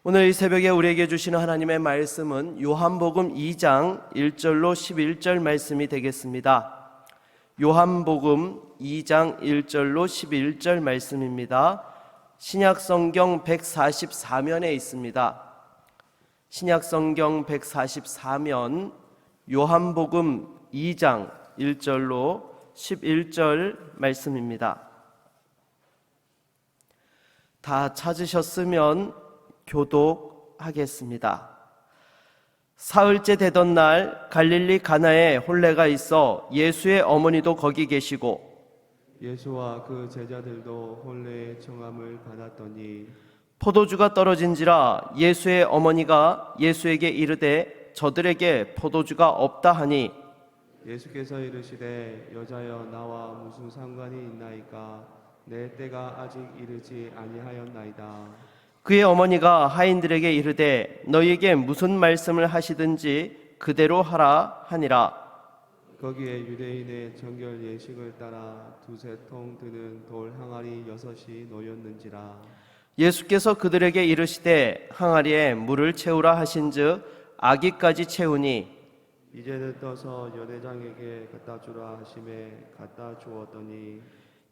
오늘 이 새벽에 우리에게 주시는 하나님의 말씀은 요한복음 2장 1절로 11절 말씀이 되겠습니다. 요한복음 2장 1절로 11절 말씀입니다. 신약성경 144면에 있습니다. 신약성경 144면 요한복음 2장 1절로 11절 말씀입니다. 다 찾으셨으면 교독하겠습니다. 사흘째 되던 날 갈릴리 가나에 혼례가 있어 예수의 어머니도 거기 계시고 예수와 그 제자들도 혼례의 청함을 받았더니 포도주가 떨어진지라 예수의 어머니가 예수에게 이르되 저들에게 포도주가 없다 하니 예수께서 이르시되 여자여 나와 무슨 상관이 있나이까 내 때가 아직 이르지 아니하였나이다. 그의 어머니가 하인들에게 이르되 너희에게 무슨 말씀을 하시든지 그대로 하라 하니라. 거기에 유대인의 정결 예식을 따라 두세 통 드는 돌 항아리 6이 놓였는지라. 예수께서 그들에게 이르시되 항아리에 물을 채우라 하신즉 아기까지 채우니 이제는 떠서 연회장에게 갖다 주라 하심에 갖다 주었더니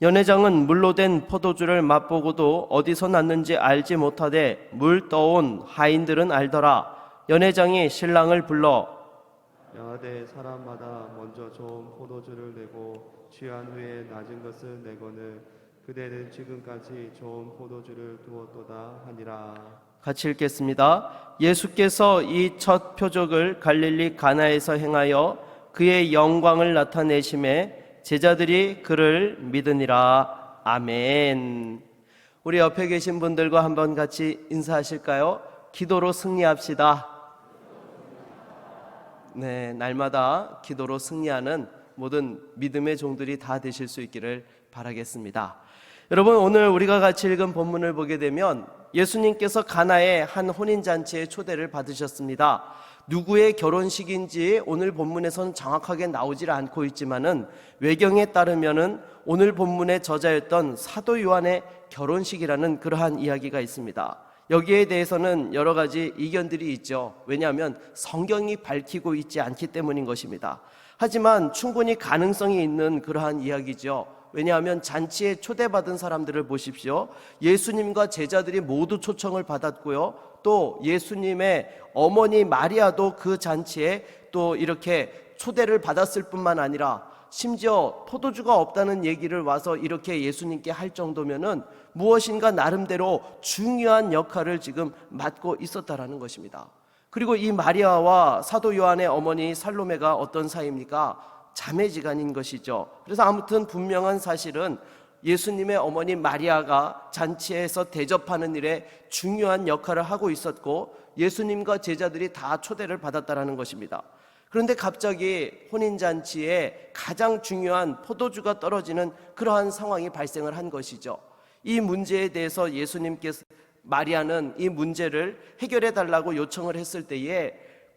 연회장은 물로 된 포도주를 맛보고도 어디서 났는지 알지 못하되 물 떠온 하인들은 알더라. 연회장이 신랑을 불러 양하되 사람마다 먼저 좋은 포도주를 내고 취한 후에 낮은 것을 내거늘 그대는 지금까지 좋은 포도주를 두었도다 하니라. 같이 읽겠습니다. 예수께서 이 첫 표적을 갈릴리 가나에서 행하여 그의 영광을 나타내심에 제자들이 그를 믿으니라. 아멘. 우리 옆에 계신 분들과 한번 같이 인사하실까요? 기도로 승리합시다. 네, 날마다 기도로 승리하는 모든 믿음의 종들이 다 되실 수 있기를 바라겠습니다. 여러분, 오늘 우리가 같이 읽은 본문을 보게 되면 예수님께서 가나의 한 혼인잔치에 초대를 받으셨습니다. 누구의 결혼식인지 오늘 본문에서는 정확하게 나오질 않고 있지만은 외경에 따르면은 오늘 본문의 저자였던 사도 요한의 결혼식이라는 그러한 이야기가 있습니다. 여기에 대해서는 여러 가지 이견들이 있죠. 왜냐하면 성경이 밝히고 있지 않기 때문인 것입니다. 하지만 충분히 가능성이 있는 그러한 이야기죠. 왜냐하면 잔치에 초대받은 사람들을 보십시오. 예수님과 제자들이 모두 초청을 받았고요. 또 예수님의 어머니 마리아도 그 잔치에 또 이렇게 초대를 받았을 뿐만 아니라 심지어 포도주가 없다는 얘기를 와서 이렇게 예수님께 할 정도면은 무엇인가 나름대로 중요한 역할을 지금 맡고 있었다라는 것입니다. 그리고 이 마리아와 사도 요한의 어머니 살로메가 어떤 사이입니까? 자매지간인 것이죠. 그래서 아무튼 분명한 사실은 예수님의 어머니 마리아가 잔치에서 대접하는 일에 중요한 역할을 하고 있었고 예수님과 제자들이 다 초대를 받았다라는 것입니다. 그런데 갑자기 혼인잔치에 가장 중요한 포도주가 떨어지는 그러한 상황이 발생을 한 것이죠. 이 문제에 대해서 예수님께서 마리아는 이 문제를 해결해 달라고 요청을 했을 때에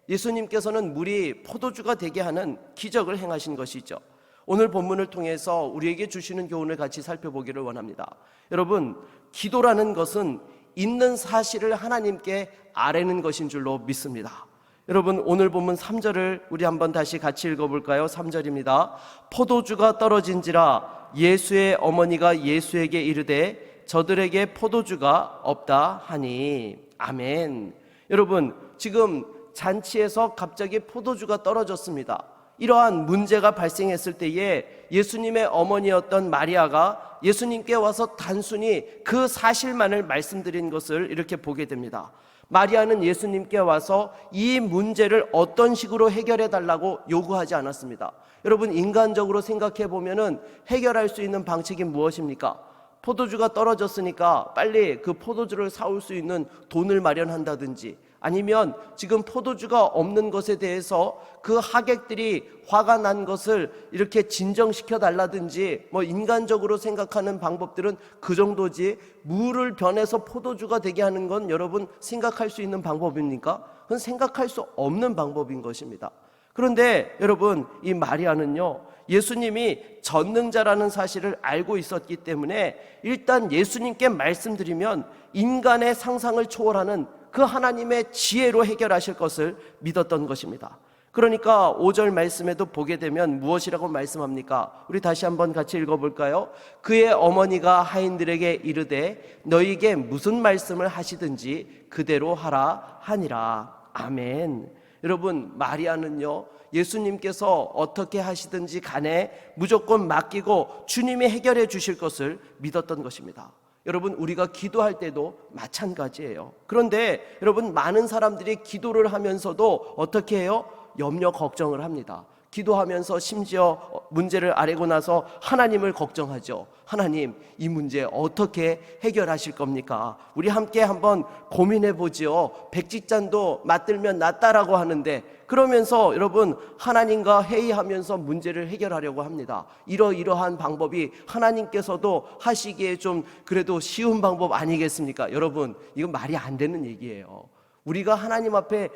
예수님께서는 물이 포도주가 되게 하는 기적을 행하신 것이죠. 오늘 본문을 통해서 우리에게 주시는 교훈을 같이 살펴보기를 원합니다. 여러분, 기도라는 것은 있는 사실을 하나님께 아뢰는 것인 줄로 믿습니다. 여러분, 오늘 본문 3절을 우리 한번 다시 같이 읽어볼까요? 3절입니다. 포도주가 떨어진지라 예수의 어머니가 예수에게 이르되 저들에게 포도주가 없다 하니. 아멘. 여러분, 지금 잔치에서 갑자기 포도주가 떨어졌습니다. 이러한 문제가 발생했을 때에 예수님의 어머니였던 마리아가 예수님께 와서 단순히 그 사실만을 말씀드린 것을 이렇게 보게 됩니다. 마리아는 예수님께 와서 이 문제를 어떤 식으로 해결해 달라고 요구하지 않았습니다. 여러분, 인간적으로 생각해 보면은 해결할 수 있는 방식이 무엇입니까? 포도주가 떨어졌으니까 빨리 그 포도주를 사올 수 있는 돈을 마련한다든지, 아니면 지금 포도주가 없는 것에 대해서 그 하객들이 화가 난 것을 이렇게 진정시켜 달라든지, 인간적으로 생각하는 방법들은 그 정도지, 물을 변해서 포도주가 되게 하는 건 여러분 생각할 수 있는 방법입니까? 그건 생각할 수 없는 방법인 것입니다. 그런데 여러분, 이 마리아는요, 예수님이 전능자라는 사실을 알고 있었기 때문에 일단 예수님께 말씀드리면 인간의 상상을 초월하는 그 하나님의 지혜로 해결하실 것을 믿었던 것입니다. 그러니까 5절 말씀에도 보게 되면 무엇이라고 말씀합니까? 우리 다시 한번 같이 읽어볼까요? 그의 어머니가 하인들에게 이르되 너희에게 무슨 말씀을 하시든지 그대로 하라 하니라. 아멘. 여러분, 마리아는요, 예수님께서 어떻게 하시든지 간에 무조건 맡기고 주님이 해결해 주실 것을 믿었던 것입니다. 여러분, 우리가 기도할 때도 마찬가지예요. 그런데 여러분, 많은 사람들이 기도를 하면서도 어떻게 해요? 염려 걱정을 합니다. 기도하면서 심지어 문제를 아뢰고 나서 하나님을 걱정하죠. 하나님, 이 문제 어떻게 해결하실 겁니까? 우리 함께 한번 고민해 보지요. 백지잔도 맞들면 낫다라고 하는데, 그러면서 여러분, 하나님과 회의하면서 문제를 해결하려고 합니다. 이러이러한 방법이 하나님께서도 하시기에 좀 그래도 쉬운 방법 아니겠습니까? 여러분, 이건 말이 안 되는 얘기예요. 우리가 하나님 앞에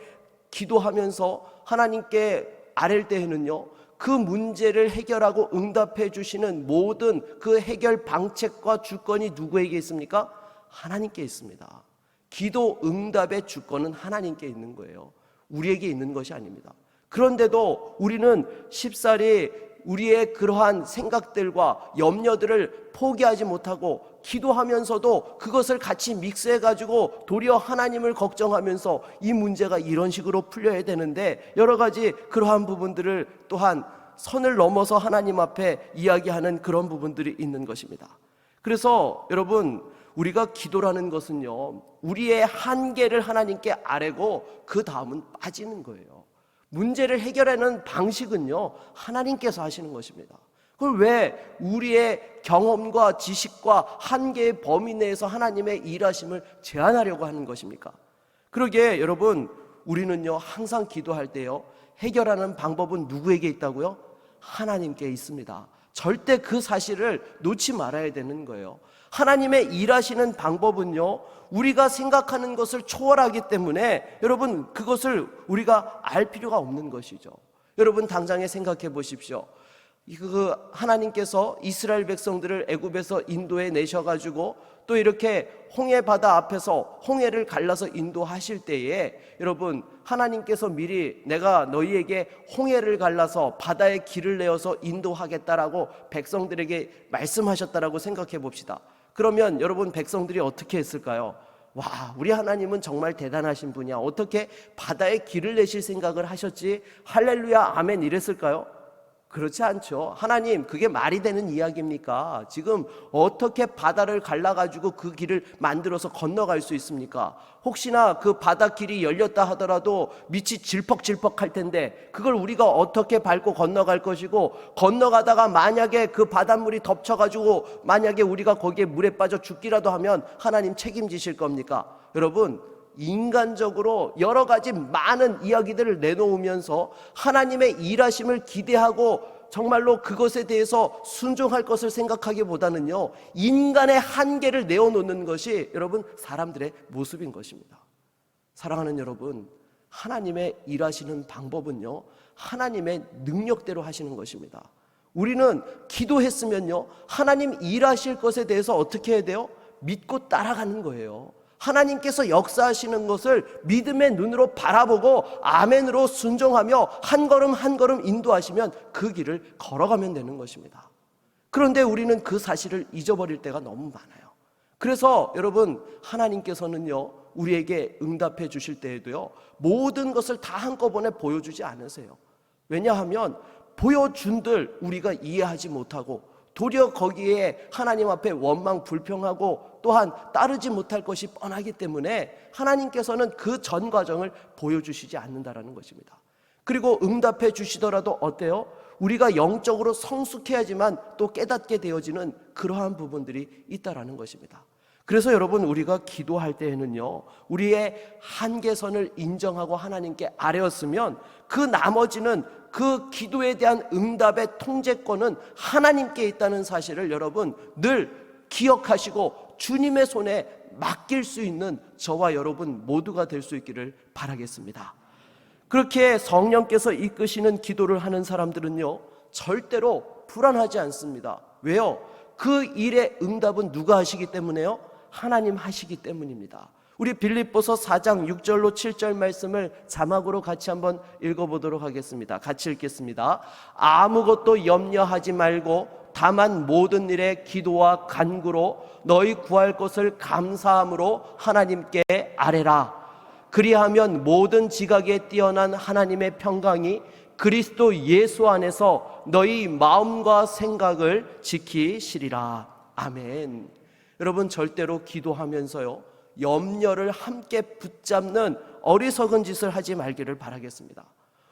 기도하면서 하나님께 아랠 때에는요, 그 문제를 해결하고 응답해 주시는 모든 그 해결 방책과 주권이 누구에게 있습니까? 하나님께 있습니다. 기도 응답의 주권은 하나님께 있는 거예요. 우리에게 있는 것이 아닙니다. 그런데도 우리는 쉽사리 우리의 그러한 생각들과 염려들을 포기하지 못하고 기도하면서도 그것을 같이 믹스해가지고 도리어 하나님을 걱정하면서 이 문제가 이런 식으로 풀려야 되는데 여러 가지 그러한 부분들을 또한 선을 넘어서 하나님 앞에 이야기하는 그런 부분들이 있는 것입니다. 그래서 여러분, 우리가 기도라는 것은요, 우리의 한계를 하나님께 아뢰고 그 다음은 빠지는 거예요. 문제를 해결하는 방식은요, 하나님께서 하시는 것입니다. 그걸 왜 우리의 경험과 지식과 한계의 범위 내에서 하나님의 일하심을 제한하려고 하는 것입니까? 그러기에 여러분, 우리는요, 항상 기도할 때요, 해결하는 방법은 누구에게 있다고요? 하나님께 있습니다. 절대 그 사실을 놓지 말아야 되는 거예요. 하나님의 일하시는 방법은요, 우리가 생각하는 것을 초월하기 때문에 여러분, 그것을 우리가 알 필요가 없는 것이죠. 여러분, 당장에 생각해 보십시오. 하나님께서 이스라엘 백성들을 애굽에서 인도해 내셔가지고 또 이렇게 홍해 바다 앞에서 홍해를 갈라서 인도하실 때에 여러분, 하나님께서 미리 내가 너희에게 홍해를 갈라서 바다에 길을 내어서 인도하겠다라고 백성들에게 말씀하셨다라고 생각해 봅시다. 그러면 여러분, 백성들이 어떻게 했을까요? 와, 우리 하나님은 정말 대단하신 분이야. 어떻게 바다에 길을 내실 생각을 하셨지? 할렐루야, 아멘 이랬을까요? 그렇지 않죠. 하나님, 그게 말이 되는 이야기입니까? 지금 어떻게 바다를 갈라가지고 그 길을 만들어서 건너갈 수 있습니까? 혹시나 그 바다 길이 열렸다 하더라도 밑이 질퍽질퍽 할 텐데 그걸 우리가 어떻게 밟고 건너갈 것이고, 건너가다가 만약에 그 바닷물이 덮쳐가지고 만약에 우리가 거기에 물에 빠져 죽기라도 하면 하나님 책임지실 겁니까? 여러분, 인간적으로 여러 가지 많은 이야기들을 내놓으면서 하나님의 일하심을 기대하고 정말로 그것에 대해서 순종할 것을 생각하기보다는요, 인간의 한계를 내어놓는 것이 여러분, 사람들의 모습인 것입니다. 사랑하는 여러분, 하나님의 일하시는 방법은요, 하나님의 능력대로 하시는 것입니다. 우리는 기도했으면요, 하나님 일하실 것에 대해서 어떻게 해야 돼요? 믿고 따라가는 거예요. 하나님께서 역사하시는 것을 믿음의 눈으로 바라보고 아멘으로 순종하며 한 걸음 한 걸음 인도하시면 그 길을 걸어가면 되는 것입니다. 그런데 우리는 그 사실을 잊어버릴 때가 너무 많아요. 그래서 여러분, 하나님께서는요, 우리에게 응답해 주실 때에도요, 모든 것을 다 한꺼번에 보여주지 않으세요. 왜냐하면 보여준들 우리가 이해하지 못하고 도리어 거기에 하나님 앞에 원망 불평하고 또한 따르지 못할 것이 뻔하기 때문에 하나님께서는 그 전 과정을 보여주시지 않는다라는 것입니다. 그리고 응답해 주시더라도 어때요? 우리가 영적으로 성숙해야지만 또 깨닫게 되어지는 그러한 부분들이 있다라는 것입니다. 그래서 여러분, 우리가 기도할 때에는요, 우리의 한계선을 인정하고 하나님께 아뢰었으면 그 나머지는 그 기도에 대한 응답의 통제권은 하나님께 있다는 사실을 여러분 늘 기억하시고 주님의 손에 맡길 수 있는 저와 여러분 모두가 될 수 있기를 바라겠습니다. 그렇게 성령께서 이끄시는 기도를 하는 사람들은요, 절대로 불안하지 않습니다. 왜요? 그 일의 응답은 누가 하시기 때문에요? 하나님 하시기 때문입니다. 우리 빌립보서 4장 6절로 7절 말씀을 자막으로 같이 한번 읽어보도록 하겠습니다. 같이 읽겠습니다. 아무것도 염려하지 말고 다만 모든 일에 기도와 간구로 너희 구할 것을 감사함으로 하나님께 아뢰라. 그리하면 모든 지각에 뛰어난 하나님의 평강이 그리스도 예수 안에서 너희 마음과 생각을 지키시리라. 아멘. 여러분, 절대로 기도하면서요, 염려를 함께 붙잡는 어리석은 짓을 하지 말기를 바라겠습니다.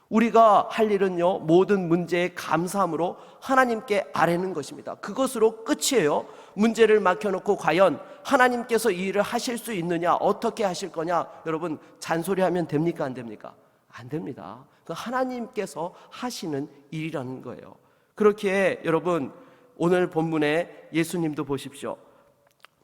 우리가 할 일은요, 모든 문제에 감사함으로 하나님께 아뢰는 것입니다. 그것으로 끝이에요. 문제를 맡겨놓고 과연 하나님께서 이 일을 하실 수 있느냐, 어떻게 하실 거냐, 여러분 잔소리하면 됩니까, 안 됩니까? 안 됩니다. 그 하나님께서 하시는 일이라는 거예요. 그렇게 여러분, 오늘 본문에 예수님도 보십시오.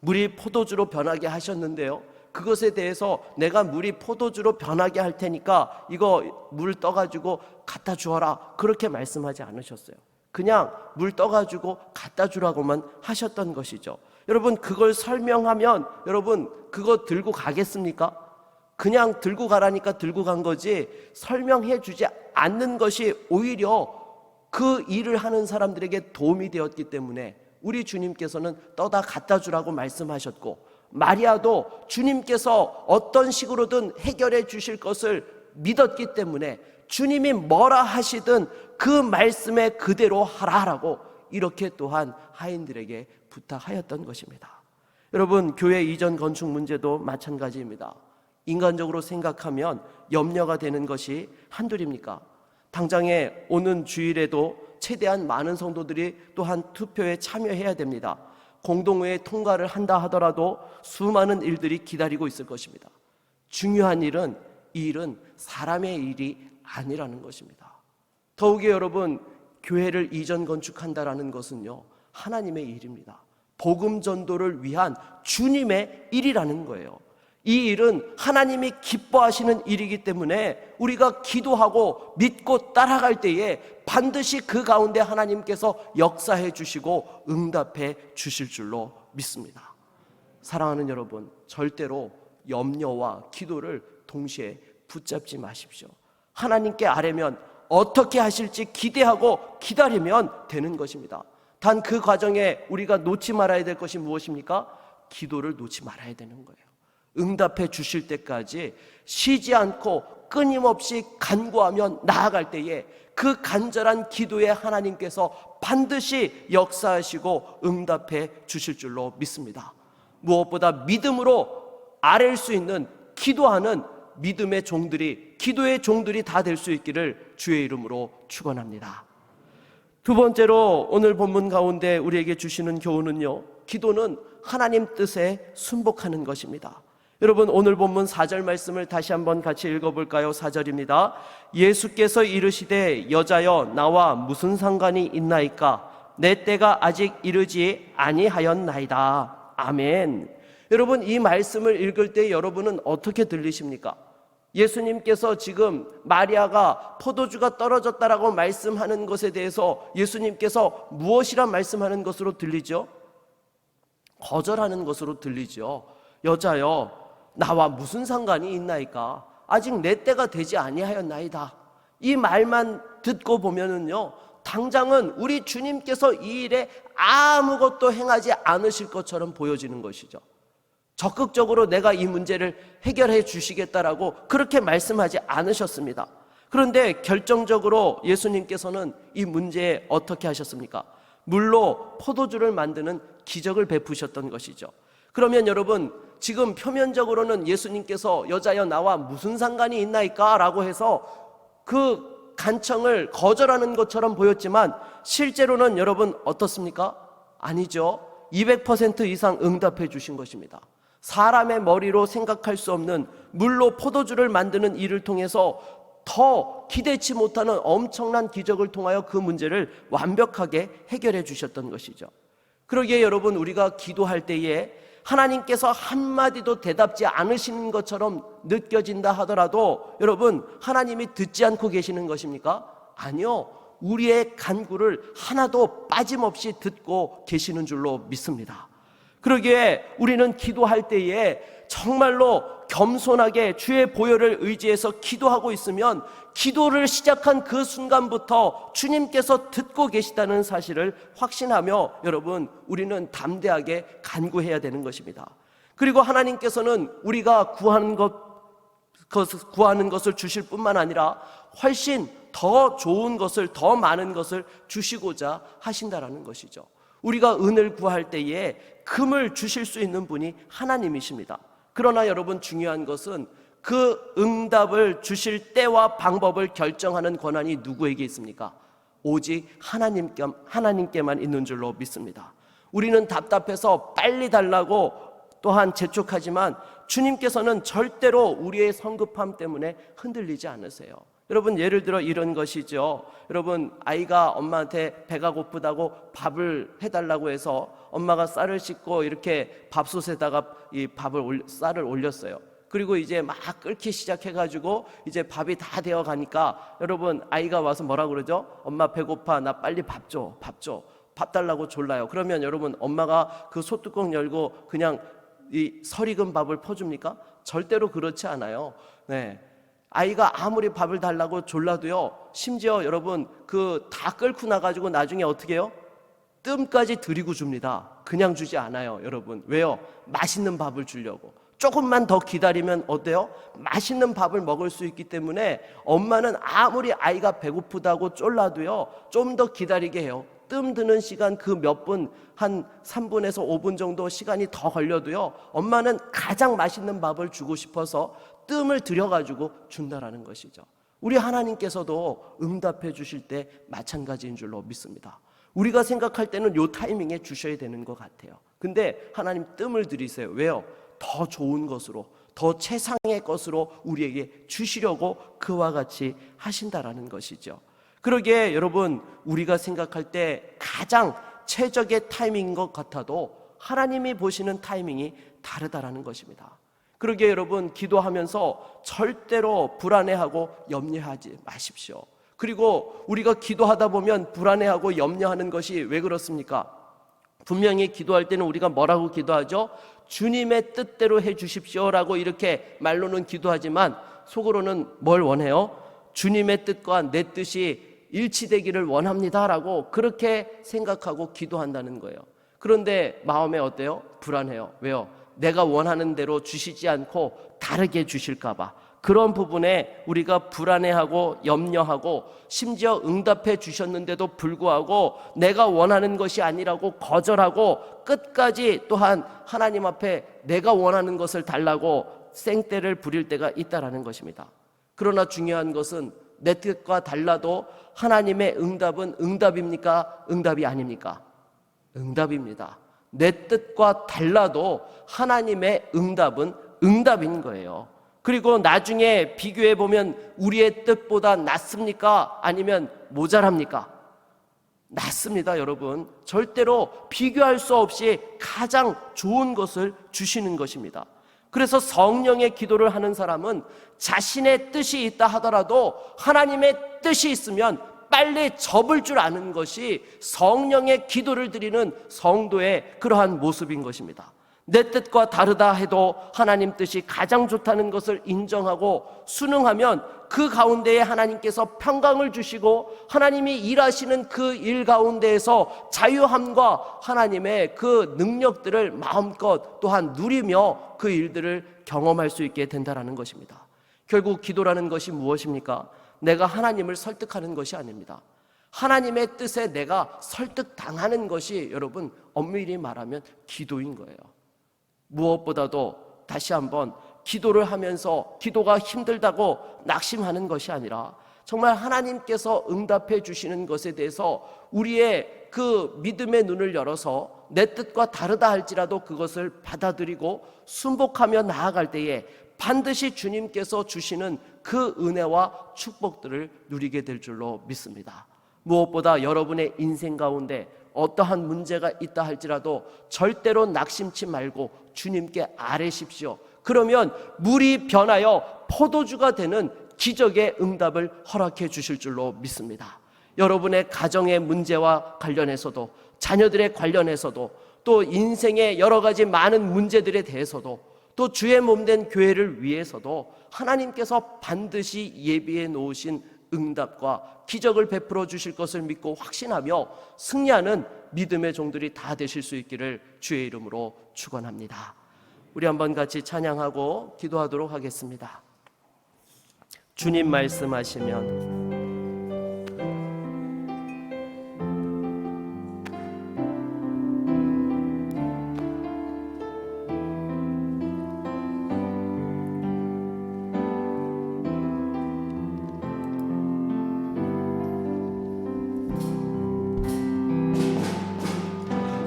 물이 포도주로 변하게 하셨는데요, 그것에 대해서 내가 물이 포도주로 변하게 할 테니까 이거 물 떠가지고 갖다 주어라, 그렇게 말씀하지 않으셨어요. 그냥 물 떠가지고 갖다 주라고만 하셨던 것이죠. 여러분, 그걸 설명하면 여러분 그거 들고 가겠습니까? 그냥 들고 가라니까 들고 간 거지, 설명해 주지 않는 것이 오히려 그 일을 하는 사람들에게 도움이 되었기 때문에 우리 주님께서는 떠다 갖다 주라고 말씀하셨고, 마리아도 주님께서 어떤 식으로든 해결해 주실 것을 믿었기 때문에 주님이 뭐라 하시든 그 말씀에 그대로 하라라고 이렇게 또한 하인들에게 부탁하였던 것입니다. 여러분, 교회 이전 건축 문제도 마찬가지입니다. 인간적으로 생각하면 염려가 되는 것이 한둘입니까? 당장에 오는 주일에도 최대한 많은 성도들이 또한 투표에 참여해야 됩니다. 공동회의 통과를 한다 하더라도 수많은 일들이 기다리고 있을 것입니다. 중요한 일은, 이 일은 사람의 일이 아니라는 것입니다. 더욱이 여러분, 교회를 이전 건축한다라는 것은요, 하나님의 일입니다. 복음 전도를 위한 주님의 일이라는 거예요. 이 일은 하나님이 기뻐하시는 일이기 때문에 우리가 기도하고 믿고 따라갈 때에 반드시 그 가운데 하나님께서 역사해 주시고 응답해 주실 줄로 믿습니다. 사랑하는 여러분, 절대로 염려와 기도를 동시에 붙잡지 마십시오. 하나님께 아뢰면 어떻게 하실지 기대하고 기다리면 되는 것입니다. 단 그 과정에 우리가 놓지 말아야 될 것이 무엇입니까? 기도를 놓지 말아야 되는 거예요. 응답해 주실 때까지 쉬지 않고 끊임없이 간구하며 나아갈 때에 그 간절한 기도에 하나님께서 반드시 역사하시고 응답해 주실 줄로 믿습니다. 무엇보다 믿음으로 아뢰일 수 있는 기도하는 믿음의 종들이, 기도의 종들이 다 될 수 있기를 주의 이름으로 축원합니다. 두 번째로 오늘 본문 가운데 우리에게 주시는 교훈은요, 기도는 하나님 뜻에 순복하는 것입니다. 여러분, 오늘 본문 4절 말씀을 다시 한번 같이 읽어볼까요? 4절입니다. 예수께서 이르시되 여자여 나와 무슨 상관이 있나이까? 내 때가 아직 이르지 아니하였나이다. 아멘. 여러분, 이 말씀을 읽을 때 여러분은 어떻게 들리십니까? 예수님께서 지금 마리아가 포도주가 떨어졌다라고 말씀하는 것에 대해서 예수님께서 무엇이라 말씀하는 것으로 들리죠? 거절하는 것으로 들리죠. 여자여 나와 무슨 상관이 있나이까? 아직 내 때가 되지 아니하였나이다. 이 말만 듣고 보면은요, 당장은 우리 주님께서 이 일에 아무것도 행하지 않으실 것처럼 보여지는 것이죠. 적극적으로 내가 이 문제를 해결해 주시겠다라고 그렇게 말씀하지 않으셨습니다. 그런데 결정적으로 예수님께서는 이 문제에 어떻게 하셨습니까? 물로 포도주를 만드는 기적을 베푸셨던 것이죠. 그러면 여러분, 지금 표면적으로는 예수님께서 여자여 나와 무슨 상관이 있나이까? 라고 해서 그 간청을 거절하는 것처럼 보였지만 실제로는 여러분 어떻습니까? 아니죠. 200% 이상 응답해 주신 것입니다. 사람의 머리로 생각할 수 없는 물로 포도주를 만드는 일을 통해서 더 기대치 못하는 엄청난 기적을 통하여 그 문제를 완벽하게 해결해 주셨던 것이죠. 그러기에 여러분, 우리가 기도할 때에 하나님께서 한마디도 대답지 않으시는 것처럼 느껴진다 하더라도 여러분, 하나님이 듣지 않고 계시는 것입니까? 아니요. 우리의 간구를 하나도 빠짐없이 듣고 계시는 줄로 믿습니다. 그러기에 우리는 기도할 때에 정말로 겸손하게 주의 보혈을 의지해서 기도하고 있으면 기도를 시작한 그 순간부터 주님께서 듣고 계시다는 사실을 확신하며 여러분, 우리는 담대하게 간구해야 되는 것입니다. 그리고 하나님께서는 우리가 구하는 것을 주실 뿐만 아니라 훨씬 더 좋은 것을, 더 많은 것을 주시고자 하신다라는 것이죠. 우리가 은을 구할 때에 금을 주실 수 있는 분이 하나님이십니다. 그러나 여러분, 중요한 것은 그 응답을 주실 때와 방법을 결정하는 권한이 누구에게 있습니까? 오직 하나님께만 있는 줄로 믿습니다. 우리는 답답해서 빨리 달라고 또한 재촉하지만 주님께서는 절대로 우리의 성급함 때문에 흔들리지 않으세요. 여러분, 예를 들어 이런 것이죠. 여러분, 아이가 엄마한테 배가 고프다고 밥을 해달라고 해서 엄마가 쌀을 씻고 이렇게 밥솥에다가 이 쌀을 올렸어요. 그리고 이제 막 끓기 시작해가지고 이제 밥이 다 되어 가니까 여러분, 아이가 와서 뭐라 그러죠? 엄마 배고파, 나 빨리 밥 줘, 밥 달라고 졸라요. 그러면 여러분, 엄마가 그 솥뚜껑 열고 그냥 이 설익은 밥을 퍼줍니까? 절대로 그렇지 않아요. 네. 아이가 아무리 밥을 달라고 졸라도요, 심지어 여러분, 그 다 끓고 나가지고 나중에 어떻게 해요? 뜸까지 드리고 줍니다. 그냥 주지 않아요, 여러분. 왜요? 맛있는 밥을 주려고. 조금만 더 기다리면 어때요? 맛있는 밥을 먹을 수 있기 때문에 엄마는 아무리 아이가 배고프다고 쫄라도요, 좀 더 기다리게 해요. 뜸 드는 시간 그 몇 분, 한 3분에서 5분 정도 시간이 더 걸려도요, 엄마는 가장 맛있는 밥을 주고 싶어서 뜸을 들여가지고 준다라는 것이죠. 우리 하나님께서도 응답해 주실 때 마찬가지인 줄로 믿습니다. 우리가 생각할 때는 요 타이밍에 주셔야 되는 것 같아요. 근데 하나님 뜸을 들이세요. 왜요? 더 좋은 것으로, 더 최상의 것으로 우리에게 주시려고 그와 같이 하신다라는 것이죠. 그러기에 여러분, 우리가 생각할 때 가장 최적의 타이밍인 것 같아도 하나님이 보시는 타이밍이 다르다라는 것입니다. 그러기에 여러분, 기도하면서 절대로 불안해하고 염려하지 마십시오. 그리고 우리가 기도하다 보면 불안해하고 염려하는 것이 왜 그렇습니까? 분명히 기도할 때는 우리가 뭐라고 기도하죠? 주님의 뜻대로 해 주십시오라고 이렇게 말로는 기도하지만 속으로는 뭘 원해요? 주님의 뜻과 내 뜻이 일치되기를 원합니다라고 그렇게 생각하고 기도한다는 거예요. 그런데 마음에 어때요? 불안해요. 왜요? 내가 원하는 대로 주시지 않고 다르게 주실까 봐. 그런 부분에 우리가 불안해하고 염려하고 심지어 응답해 주셨는데도 불구하고 내가 원하는 것이 아니라고 거절하고 끝까지 또한 하나님 앞에 내가 원하는 것을 달라고 생떼를 부릴 때가 있다라는 것입니다. 그러나 중요한 것은 내 뜻과 달라도 하나님의 응답은 응답입니까? 응답이 아닙니까? 응답입니다. 내 뜻과 달라도 하나님의 응답은 응답인 거예요. 그리고 나중에 비교해 보면 우리의 뜻보다 낫습니까? 아니면 모자랍니까? 낫습니다, 여러분. 절대로 비교할 수 없이 가장 좋은 것을 주시는 것입니다. 그래서 성령의 기도를 하는 사람은 자신의 뜻이 있다 하더라도 하나님의 뜻이 있으면 빨리 접을 줄 아는 것이 성령의 기도를 드리는 성도의 그러한 모습인 것입니다. 내 뜻과 다르다 해도 하나님 뜻이 가장 좋다는 것을 인정하고 순응하면 그 가운데에 하나님께서 평강을 주시고 하나님이 일하시는 그 일 가운데에서 자유함과 하나님의 그 능력들을 마음껏 또한 누리며 그 일들을 경험할 수 있게 된다는 것입니다. 결국 기도라는 것이 무엇입니까? 내가 하나님을 설득하는 것이 아닙니다. 하나님의 뜻에 내가 설득당하는 것이 여러분 엄밀히 말하면 기도인 거예요. 무엇보다도 다시 한번 기도를 하면서 기도가 힘들다고 낙심하는 것이 아니라 정말 하나님께서 응답해 주시는 것에 대해서 우리의 그 믿음의 눈을 열어서 내 뜻과 다르다 할지라도 그것을 받아들이고 순복하며 나아갈 때에 반드시 주님께서 주시는 그 은혜와 축복들을 누리게 될 줄로 믿습니다. 무엇보다 여러분의 인생 가운데 어떠한 문제가 있다 할지라도 절대로 낙심치 말고 주님께 아뢰십시오. 그러면 물이 변하여 포도주가 되는 기적의 응답을 허락해 주실 줄로 믿습니다. 여러분의 가정의 문제와 관련해서도 자녀들의 관련해서도 또 인생의 여러 가지 많은 문제들에 대해서도 또 주의 몸된 교회를 위해서도 하나님께서 반드시 예비해 놓으신 응답과 기적을 베풀어 주실 것을 믿고 확신하며 승리하는 믿음의 종들이 다 되실 수 있기를 주의 이름으로 축원합니다. 우리 한번 같이 찬양하고 기도하도록 하겠습니다. 주님 말씀하시면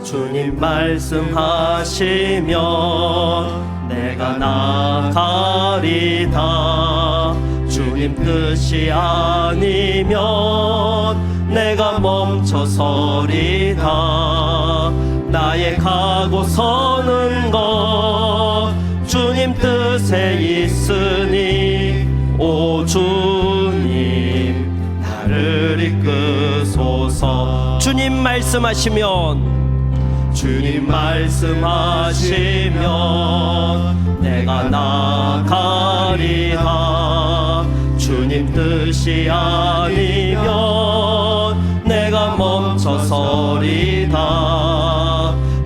주님 말씀하시면 내가 나가리다. 주님 뜻이 아니면 내가 멈춰서리다. 나의 가고 서는 것 주님 뜻에 있으니 오 주님 나를 이끄소서. 주님 말씀하시면 내가 나가리다. 주님 뜻이 아니면 내가 멈춰서리다.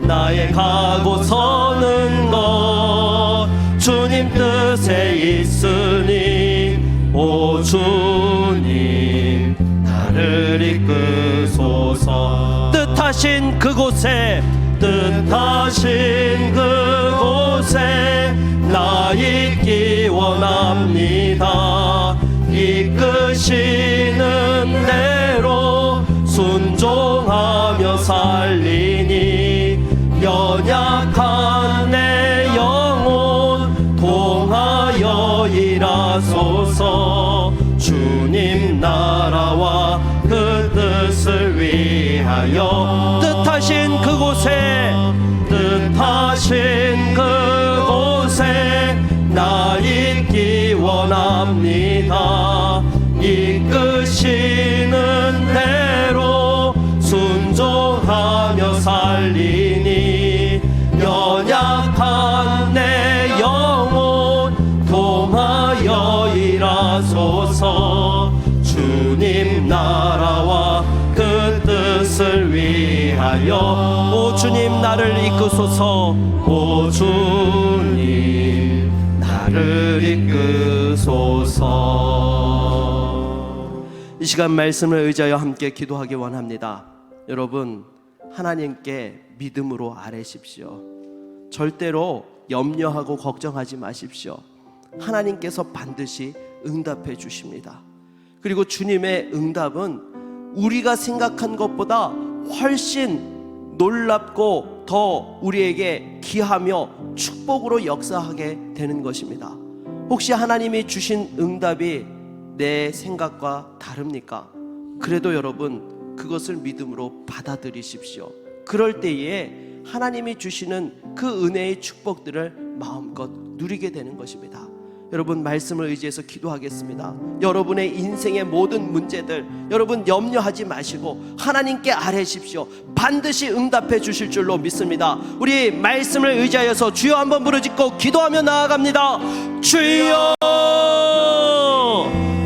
나의 가고 서는 것 주님 뜻에 있으니 오 주님 나를 이끄소서. 뜻하신 그곳에 나 있기 원합니다. 이끄시는 대로 순종하며 살리니 연약한 내 영혼 통하여 일하소서. 주님 나라와 그 뜻을 위하여 뜻하신 그곳에 나 있기 원합니다. 이끄시는 대로 순종하며 살리니 연약한 내 영혼 통하여 일하소서. 주님 나라와 그 뜻을 위하여 오 주님 나를 이끄소서. 오 주님 나를 이끄소서. 이 시간 말씀을 의지하여 함께 기도하기 원합니다. 여러분 하나님께 믿음으로 아뢰십시오. 절대로 염려하고 걱정하지 마십시오. 하나님께서 반드시 응답해 주십니다. 그리고 주님의 응답은 우리가 생각한 것보다 훨씬 놀랍고 더 우리에게 귀하며 축복으로 역사하게 되는 것입니다. 혹시 하나님이 주신 응답이 내 생각과 다릅니까? 그래도 여러분 그것을 믿음으로 받아들이십시오. 그럴 때에 하나님이 주시는 그 은혜의 축복들을 마음껏 누리게 되는 것입니다. 여러분 말씀을 의지해서 기도하겠습니다. 여러분의 인생의 모든 문제들 여러분 염려하지 마시고 하나님께 아뢰십시오. 반드시 응답해 주실 줄로 믿습니다. 우리 말씀을 의지하여서 주여 한번 부르짖고 기도하며 나아갑니다. 주여!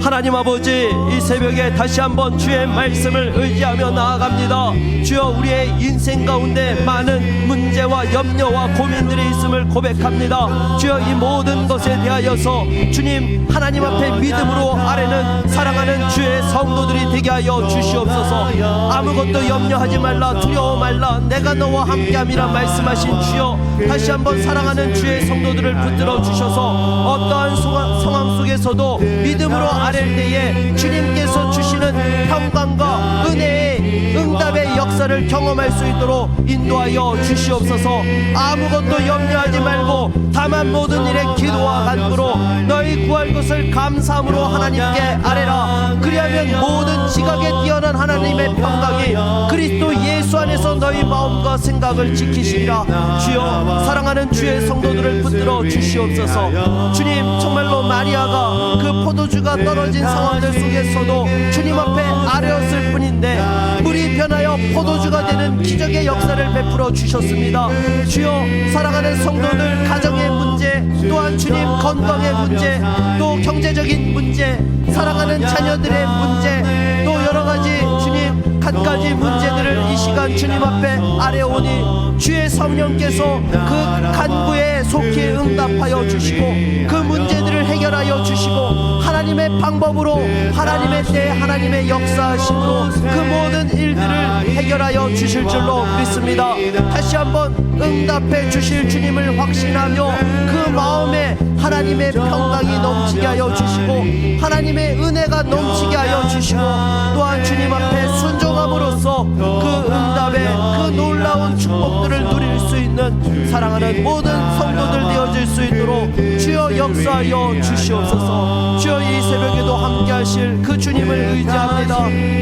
하나님 아버지 이 새벽에 다시 한번 주의 말씀을 의지하며 나아갑니다. 주여 우리의 인생 가운데 많은 문제와 염려와 고민들이 있음을 고백합니다. 주여 이 모든 것에 대하여서 주님 하나님 앞에 믿음으로 아뢰는 사랑하는 주의 성도들이 되게 하여 주시옵소서. 아무것도 염려하지 말라 두려워 말라 내가 너와 함께함이라 말씀하신 주여 다시 한번 사랑하는 주의 성도들을 붙들어 주셔서 어떠한 상황 속에서도 믿음으로 아랠 때에 주님께서 주시는 평강과 은혜의 응답의 역사를 경험할 수 있도록 인도하여 주시옵소서. 아무것도 염려하지 말고 다만 모든 일에 기도와 간구로 너희 구할 것을 감사함으로 하나님께 아뢰라. 그리하면 모든 지각에 뛰어난 하나님의 평강이 그리스도 예수 안에서 너희 마음과 생각을 지키시리라. 주여 사랑하는 주의 성도들을 붙들어 주시옵소서. 주님 정말로 마리아가 그 포도주가 떨어진 상황들 속에서도 주님 앞에 아뢰었을 뿐인데 물이 변하여 포도주가 되는 기적의 역사를 베풀어 주셨습니다. 주여 사랑하는 성도들 가정의 문제 문제, 또한 주님 건강의 문제, 또 경제적인 문제, 사랑하는 자녀들의 문제, 또 여러 가지 주님 갖가지 문제들을 이 시간 주님 앞에 아뢰오니 주의 성령께서 그 간구에 속히 응답하여 주시고 그 문제들을 해결하여 주시고 하나님의 방법으로 하나님의 때 하나님의 역사하심으로 그 모든 일들을 해결하여 주실 줄로 믿습니다. 다시 한번 응답해 주실 주님을 확신하며 그 마음에 하나님의 평강이 넘치게 하여 주시고 하나님의 은혜가 넘치게 하여 주시고 또한 주님 앞에 순종함으로써 그 응답의 그 놀라운 축복들을 누릴 수 있는 사랑하는 모든 성도들 되어질 수 있도록 주여 역사하여 주시옵소서. 주여 이 새벽에도 함께 하실 그 주님을 의지합니다.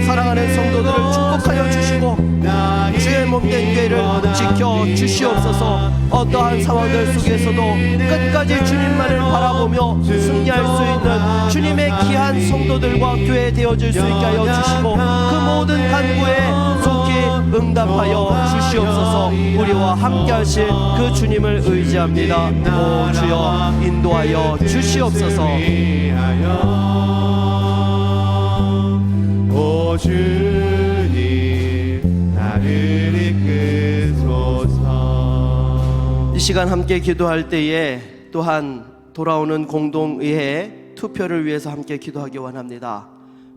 사랑하는 성도들을 축복하여 주시고 주의 몸된 교회를 지켜 주시옵소서. 어떠한 상황들 속에서도 끝까지 주님만을 바라보며 승리할 수 있는 주님의 귀한 성도들과 교회 되어질 수 있게 하여 주시고 그 모든 간구에 속히 응답하여 주시옵소서. 우리와 함께 하실 그 주님을 의지합니다. 오 주여 인도하여 주시옵소서. 오 주님 나를 이끄소서. 이 시간 함께 기도할 때에 또한 돌아오는 공동의회 투표를 위해서 함께 기도하기 원합니다.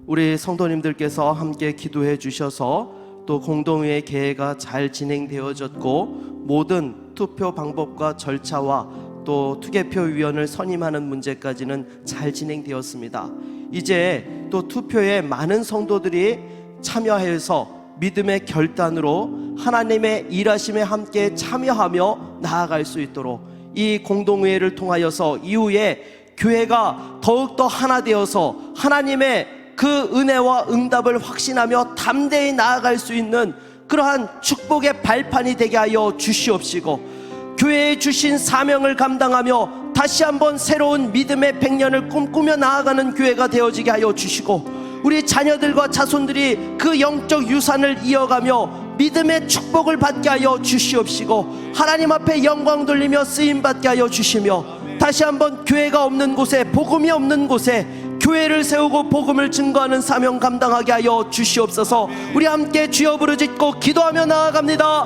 우리 성도님들께서 함께 기도해 주셔서 또 공동의회 개회가 잘 진행되어졌고 모든 투표 방법과 절차와 또 투개표위원을 선임하는 문제까지는 잘 진행되었습니다. 이제 또 투표에 많은 성도들이 참여해서 믿음의 결단으로 하나님의 일하심에 함께 참여하며 나아갈 수 있도록 이 공동의회를 통하여서 이후에 교회가 더욱더 하나 되어서 하나님의 그 은혜와 응답을 확신하며 담대히 나아갈 수 있는 그러한 축복의 발판이 되게 하여 주시옵시고 교회에 주신 사명을 감당하며 다시 한번 새로운 믿음의 100년을 꿈꾸며 나아가는 교회가 되어지게 하여 주시고 우리 자녀들과 자손들이 그 영적 유산을 이어가며 믿음의 축복을 받게 하여 주시옵시고 하나님 앞에 영광 돌리며 쓰임받게 하여 주시며 다시 한번 교회가 없는 곳에 복음이 없는 곳에 교회를 세우고 복음을 증거하는 사명 감당하게 하여 주시옵소서. 우리 함께 주여 부르짖고 기도하며 나아갑니다.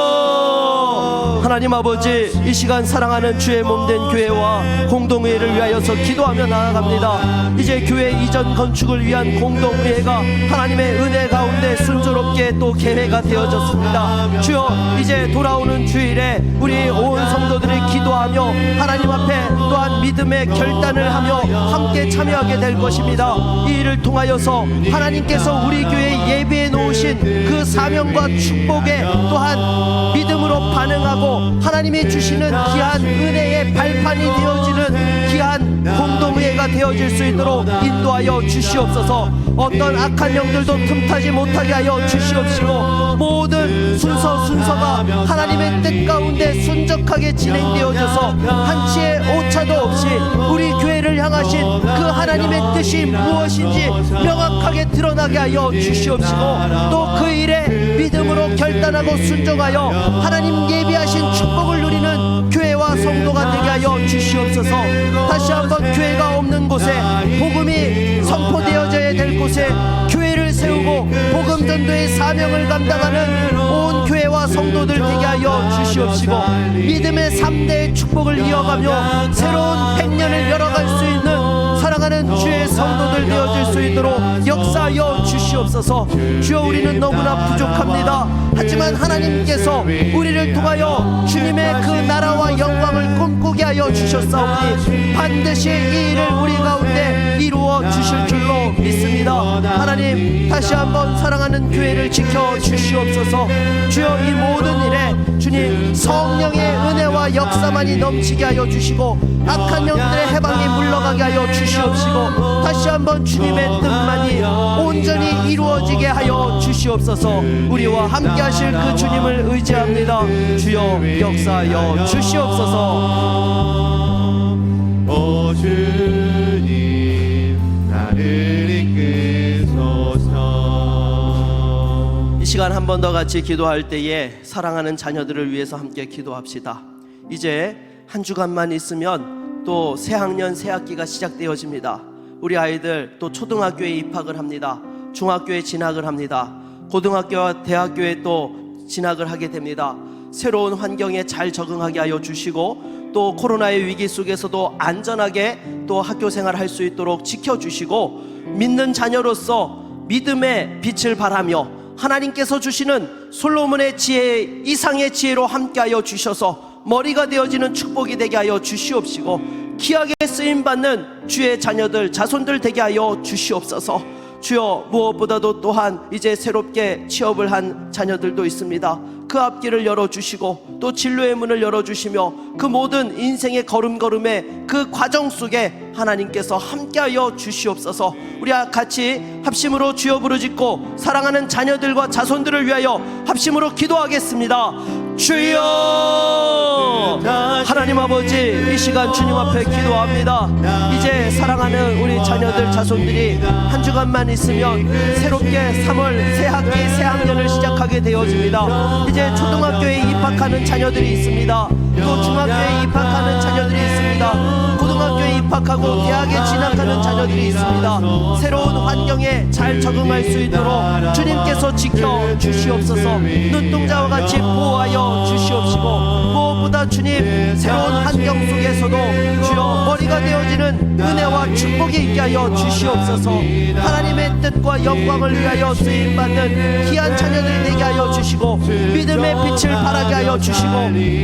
주여 하나님 아버지 이 시간 사랑하는 주의 몸된 교회와 공동의회를 위하여서 기도하며 나아갑니다. 이제 교회 이전 건축을 위한 공동의회가 하나님의 은혜 가운데 순조롭게 또 개회가 되어졌습니다. 주여 이제 돌아오는 주일에 우리 온 성도들이 기도하며 하나님 앞에 또한 믿음의 결단을 하며 함께 참여하게 될 것입니다. 이 일을 통하여서 하나님께서 우리 교회에 예비해 놓으신 그 사명과 축복에 또한 믿음으로 반응하고 하나님이 주시는 귀한 은혜의 발판이 되어지는 귀한 공동의회가 되어질 수 있도록 인도하여 주시옵소서. 어떤 악한 영들도 틈타지 못하게 하여 주시옵시고 모든 순서가 하나님의 뜻 가운데 순적하게 진행되어져서 한치의 오차도 없이 우리 교회를 향하신 그 하나님의 뜻이 무엇인지 명확하게 드러나게 하여 주시옵시고 또 그 일에 믿음으로 결단하고 순종하여 하나님 예비하신 축복을 누리는 교회와 성도가 되게 하여 주시옵소서. 다시 한번 교회가 없는 곳에 복음이 선포되어져야 될 곳에 교회를 세우고 복음 전도의 사명을 감당하는 온 교회와 성도들 되게 하여 주시옵시고 믿음의 3대의 축복을 이어가며 새로운 100년을 열어갈 수 있는 사랑하는 주의 성도들 되어질 수 있도록 역사하여 주시옵소서. 주여 우리는 너무나 부족합니다. 하지만 하나님께서 우리를 통하여 주님의 그 나라와 영광을 꿈꾸게 하여 주셨사오니 반드시 이 일을 우리 가운데 이루어 주실 줄로 믿습니다. 하나님 다시 한번 사랑하는 교회를 지켜 주시옵소서. 주여 이 모든 일에 주님 성령의 은혜와 역사만이 넘치게 하여 주시고 악한 영들의 해방이 물러가게 하여 주시옵시고 다시 한번 주님의 뜻만이 온전히 이루어지게 하여 주시옵소서. 우리와 함께 하실 그 주님을 의지합니다. 주여 역사하여 주시옵소서. 오 주님 나를 이끄소서. 이 시간 한 번 더 같이 기도할 때에 사랑하는 자녀들을 위해서 함께 기도합시다. 이제 한 주간만 있으면 또 새학년 새학기가 시작되어집니다. 우리 아이들 또 초등학교에 입학을 합니다. 중학교에 진학을 합니다. 고등학교와 대학교에 또 진학을 하게 됩니다. 새로운 환경에 잘 적응하게 하여 주시고 또 코로나의 위기 속에서도 안전하게 또 학교 생활을 할 수 있도록 지켜주시고 믿는 자녀로서 믿음의 빛을 발하며 하나님께서 주시는 솔로몬의 지혜 이상의 지혜로 함께하여 주셔서 머리가 되어지는 축복이 되게 하여 주시옵시고 귀하게 쓰임받는 주의 자녀들 자손들 되게 하여 주시옵소서. 주여, 무엇보다도 또한 이제 새롭게 취업을 한 자녀들도 있습니다. 그 앞길을 열어주시고 또 진로의 문을 열어주시며 그 모든 인생의 걸음걸음의 그 과정 속에 하나님께서 함께하여 주시옵소서. 우리 같이 합심으로 주여 부르짖고 사랑하는 자녀들과 자손들을 위하여 합심으로 기도하겠습니다. 주여, 하나님 아버지, 이 시간 주님 앞에 기도합니다. 이제 사랑하는 우리 자녀들 자손들이 한 주간만 있으면 새롭게 3월 새학기 새학년을 시작하게 되어집니다. 이제 초등학교에 입학하는 자녀들이 있습니다. 또 중학교에 입학하는 자녀들이 있습니다. 고등학교에 입학하고 대학에 진학하는 자녀들이 있습니다. 새로운 환경에 잘 적응할 수 있도록 주님께서 지켜 주시옵소서. 눈동자와 같이 보호하여 주시옵시고 무엇보다 주님 새로운 환경 속에서도 주여 머리가 되어지는 은혜와 축복이 있게 하여 주시옵소서. 하나님의 뜻과 영광을 위하여 쓰임받는 귀한 자녀들이 되게 하여 주시고 믿음의 빛을 발하게 하여 주시고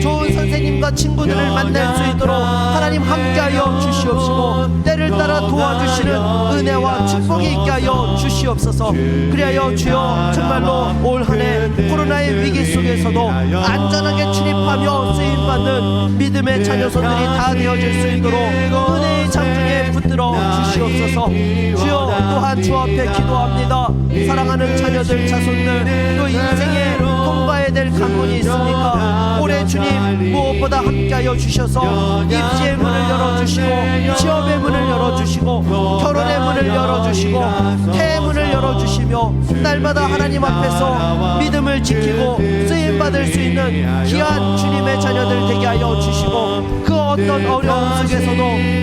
좋은 선생님과 친구들을 만날 수 있도록 하나님 함께하여 주시옵시고 때를 따라 도와주시는 은혜와 축복이 있게 하여 주시옵소서. 그리하여 주여 정말로 올 한 해 코로나의 위기 속에서도 안전하게 출입하며 쓰임받는 믿음의 자녀손들이 다 되어질 수 있도록 은혜의 장중에 붙들어 주시옵소서. 주여, 또한 주 앞에 기도합니다. 사랑하는 자녀들 자손들 또 인생에 통과해야 될 관문이 있으니까 올해 주님 무엇보다 함께하여 주셔서 입시의 문을 열어주시고 취업의 문을 열어주시고 결혼의 문을 열어주시고 태의 문을 열어주시며 날마다 하나님 앞에서 믿음을 지키고 쓰임받을 수 있는 귀한 주님의 자녀들 되게 하여 주시고 그 어떤 어려움 속에서도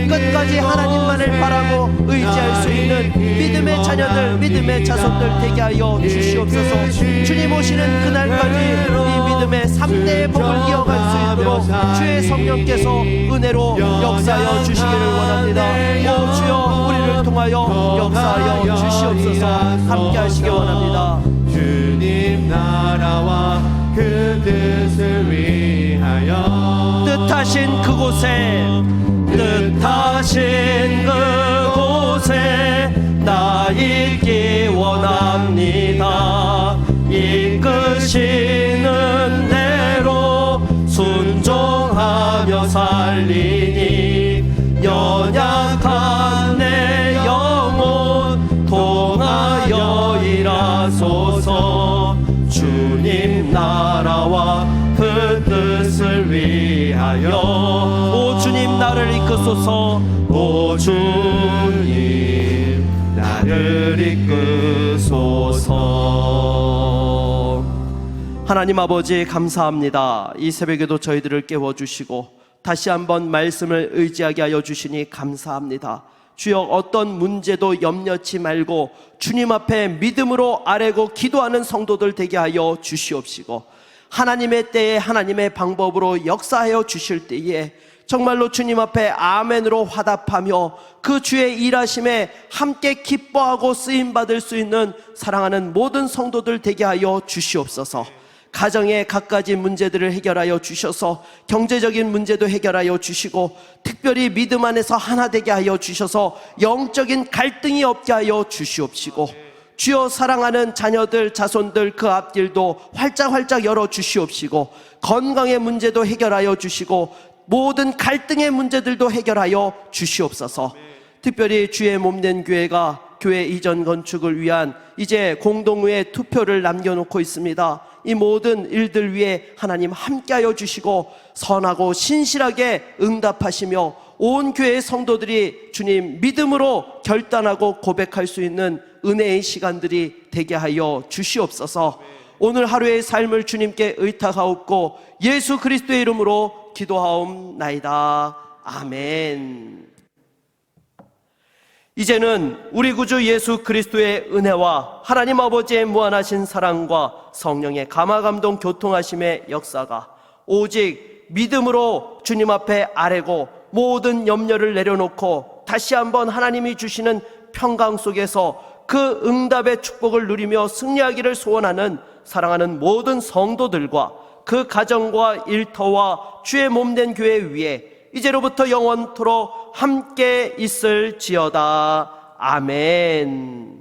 끝까지 하나님만을 바라고 의지할 수 있는 믿음의 자녀들 믿음의 자손들 되게 하여 주시옵소서. 주님 오시는 그날까지 이 믿음의 3대의 복을 이어갈 수 있도록 주의 성령께서 은혜로 역사하여 주시기를 원합니다. 오 주여, 우리를 통하여 역사하여 주시옵소서. 함께 하시기 원합니다. 주님 나라와 그 뜻을 위하여 뜻하신 그곳에 나 있기 원합니다. 이끄시는 대로 순종하며 살리니 연약한 내 영혼 통하여 일하소서. 주님 나라와 그 뜻을 위하여 오 주님 나를 이끄소서. 오 주님 나를 이끄소서. 하나님 아버지 감사합니다. 이 새벽에도 저희들을 깨워주시고 다시 한번 말씀을 의지하게 하여 주시니 감사합니다. 주여, 어떤 문제도 염려치 말고 주님 앞에 믿음으로 아뢰고 기도하는 성도들 되게 하여 주시옵시고 하나님의 때에 하나님의 방법으로 역사하여 주실 때에 정말로 주님 앞에 아멘으로 화답하며 그 주의 일하심에 함께 기뻐하고 쓰임받을 수 있는 사랑하는 모든 성도들 되게 하여 주시옵소서. 가정의 갖가지 문제들을 해결하여 주셔서 경제적인 문제도 해결하여 주시고 특별히 믿음 안에서 하나 되게 하여 주셔서 영적인 갈등이 없게 하여 주시옵시고 주여, 사랑하는 자녀들 자손들 그 앞길도 활짝활짝 열어 주시옵시고 건강의 문제도 해결하여 주시고 모든 갈등의 문제들도 해결하여 주시옵소서. 특별히 주의 몸된 교회가 교회 이전 건축을 위한 이제 공동의회 투표를 남겨놓고 있습니다. 이 모든 일들 위해 하나님 함께하여 주시고 선하고 신실하게 응답하시며 온 교회의 성도들이 주님 믿음으로 결단하고 고백할 수 있는 은혜의 시간들이 되게 하여 주시옵소서. 오늘 하루의 삶을 주님께 의탁하옵고 예수 그리스도의 이름으로 기도하옵나이다. 아멘. 이제는 우리 구주 예수 그리스도의 은혜와 하나님 아버지의 무한하신 사랑과 성령의 감화감동 교통하심의 역사가 오직 믿음으로 주님 앞에 아뢰고 모든 염려를 내려놓고 다시 한번 하나님이 주시는 평강 속에서 그 응답의 축복을 누리며 승리하기를 소원하는 사랑하는 모든 성도들과 그 가정과 일터와 주의 몸된 교회 위에 이제로부터 영원토록 함께 있을지어다. 아멘.